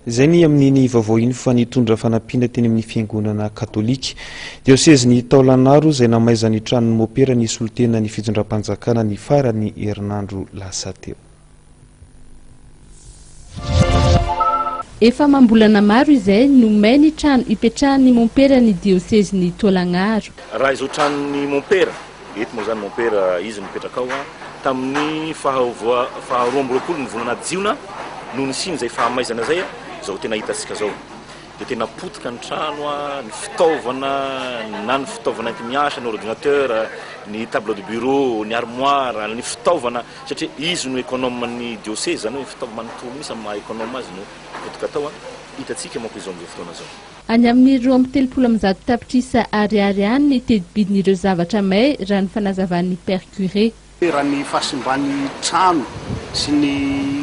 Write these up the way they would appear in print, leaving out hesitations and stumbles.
Izay ny amin'ny vaovao iny fa nitondra fanampiana teny amin'ny Fiangonana katolika. Diosezin'i Taolagnaro izay nahamaizan'ny tranon'i mompera ny solotenan'ny fitondram-panjakana ny faran'ny herinandro lasa teo. Efa mambolana maro izay no may ny trano ipetrahan'ny mompera ny diosezin'i Taolagnaro. Raha izao tranon'i mompera, eto moa zany mompera izy mipetraka ao tamin'ny faharoa amby roapolo ny volana jiona no nisiny zay fahamaizana zay zao tena hitantsika zao. Dia tena potika ny trano ny fitaovana na ny fitaovana miasa, ny ordinateur, ny tableau de bureau, ny armoire, ny fitaovana satria izy no économen'ny diocèse zany hoe fitaovana manontolo misy amin'ny maha économe azy no potika tao hitantsika manko izao amin'izao fotoana zao. Any amin'ny 2.3 tapitrisa ariary any ny tedi-bidin'ireo zavatra may raha ny fanazavan'ny père curé. Raha ny fahasimban'ny trano sy ny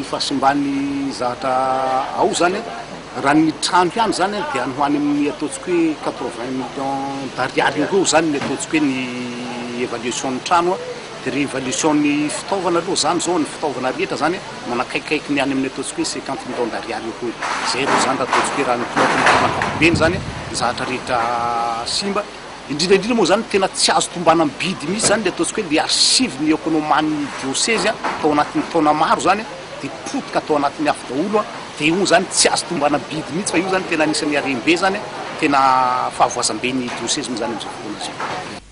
fahasimban'ny zavatra ao zany raha ny trano ihany zany dia anohany amin'ny ataontsika hoe 80 millions d'ariary eo zany ny ataontsika hoe ny évaluation ny trano dia réévaluation ny fitaovana aloha zany zao ny fitaovana rehetra zany manakaikaiky ny any amin'ny ataontsika hoe 50 millions d'ariary eo zay ro zany raha ataontsika hoe raha ny tomatomany zany zavatra rehetra simba. Indrindra moa zany tena tsy azo tombana amin'ny bidy misy zany le ataontsika hoe le archive ny économan'ny diocèse tao anatin'ny taona maro zany dia potika tao anatin'ny afo daholo dia io zany tsy azo tombana bidy mihitsy fa io zany tena anisan'ny harembe zany tena fahavoazam-ben'ny diocèse zany amin'izao fotoana izao.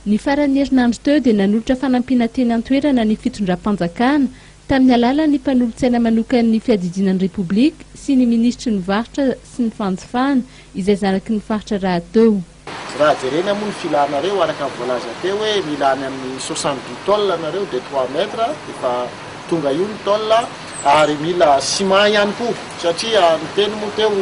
Ny faran'ny herinandro teo dia nanolotra fanampiana teny an-toerana ny fitondram-panjakana tamin'ny alalan'ny mpanolontsaina manokany fiadidinan'ny repoblika sy ny ministry ny varotra sy ny fanjifana izay zanaky ny faritra raha teo. Raha jerena moa ny filanareo araka voalaza teo hoe milany amin'ny 70 tôle nareo dia 3 mètres efa tonga io ny tôle ary mila ciment ihany koa satria miteny moa teo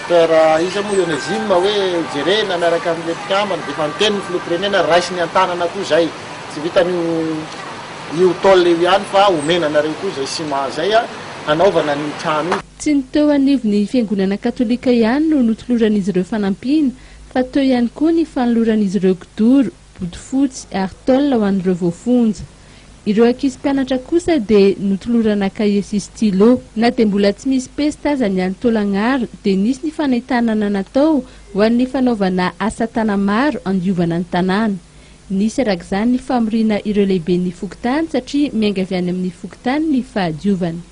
père iza moa ionezime hoe jerena miaraka amin'ny mpikambana dia efa miteny ny filoham-pirenena raisiny an-tanana koa zay tsy vitany io tôle io ihany fa omena nareo koa zay ciment zay anaovana ny trano io. Tsy ny teo anivon'ny Fiangonana katolika ihany no notoloran'izy ireo fanampiana fa teo ihany koa ny fanoloran'izy ireo kidoro, bodofotsy ary tôle ho an'ireo voafonja. Ireo ankizy mpianatra kosa dia notolorana kahie sy stylo. Na dia mbola tsy misy pesy tazany any Taolagnaro dia nisy ny fanentanana natao ho an'ny fanaovana asa tana maro andiovana ny tanàna. Nisy arak'izany ny famorina ireo lehibe ny fokotany satria miainga avy any amin'ny fokotany ny fahadiovana.